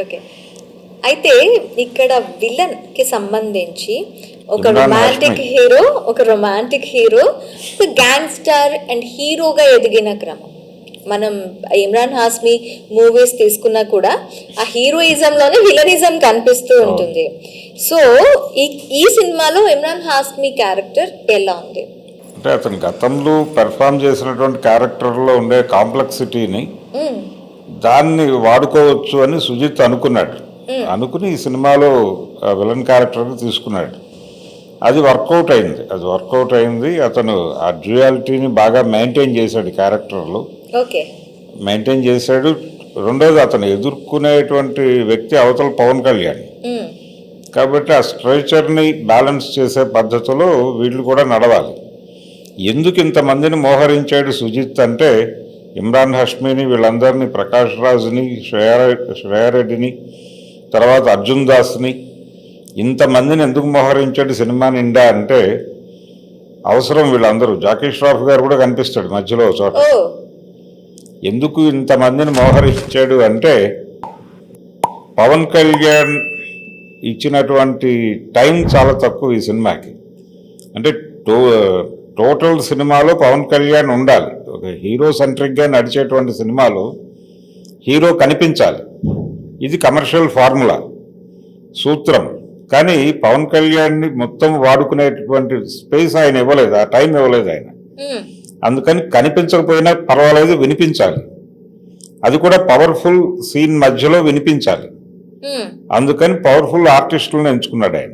Okay. అయితే ఇక్కడ villain కి సంబంధించి ఒక ఇమ్రాన్ హాష్మి. రొమాంటిక్ హీరో, ఒక గ్యాంగ్స్టర్ అండ్ హీరోగా ఎదిగిన క్రమం. మనం ఇమ్రాన్ హాష్మి మూవీస్ తీసుకున్నా కూడా ఆ హీరోయిజంలోనే విలనిజం కనిపిస్తూ ఉంటుంది. సో ఈ సినిమాలో ఇమ్రాన్ హాష్మి క్యారెక్టర్ ఎలా ఉంది? అంటే అతను గతంలో పెర్ఫామ్ చేసినటువంటి క్యారెక్టర్లో ఉండే కాంప్లెక్సిటీని దాన్ని వాడుకోవచ్చు అని సుజిత్ అనుకున్నాడు. అనుకుని ఈ సినిమాలో విలన్ క్యారెక్టర్ని తీసుకున్నాడు. అది వర్కౌట్ అయింది. అతను ఆ డ్యూయాలిటీని బాగా మెయింటైన్ చేశాడు క్యారెక్టర్లో. ఓకే, మెయింటైన్ చేశాడు. రెండోది, అతను ఎదుర్కొనేటువంటి వ్యక్తి అవతల పవన్ కళ్యాణ్. కాబట్టి ఆ స్ట్రక్చర్ని బ్యాలెన్స్ చేసే పద్ధతిలో వీళ్ళు కూడా నడవాలి. ఎందుకు ఇంతమందిని మోహరించాడు సుజిత్ అంటే, ఇమ్రాన్ హాష్మిని, వీళ్ళందరినీ, ప్రకాష్ రాజ్ని, శ్రేయారెడ్డిని, తర్వాత అర్జున్ దాస్ని, ఇంతమందిని ఎందుకు మోహరించాడు సినిమా నిండా అంటే, అవసరం వీళ్ళందరూ. జాకీ ష్రాఫ్ గారు కూడా కనిపిస్తాడు మధ్యలో చోట. ఎందుకు ఇంతమందిని మోహరించాడు అంటే, పవన్ కళ్యాణ్ ఇచ్చినటువంటి టైం చాలా తక్కువ ఈ సినిమాకి. అంటే టోటల్ సినిమాలో పవన్ కళ్యాణ్ ఉండాలి. ఒక హీరో సెంట్రిక్గా నడిచేటువంటి సినిమాలో హీరో కనిపించాలి. ఇది కమర్షియల్ ఫార్ములా, సూత్రం. కానీ పవన్ కళ్యాణ్ని మొత్తం వాడుకునేటువంటి స్పేస్ ఆయన ఇవ్వలేదు, ఆ టైం ఇవ్వలేదు ఆయన. అందుకని కనిపించకపోయినా పర్వాలేదు, వినిపించాలి. అది కూడా పవర్ఫుల్ సీన్ మధ్యలో వినిపించాలి. అందుకని పవర్ఫుల్ ఆర్టిస్టులను ఎంచుకున్నాడు ఆయన.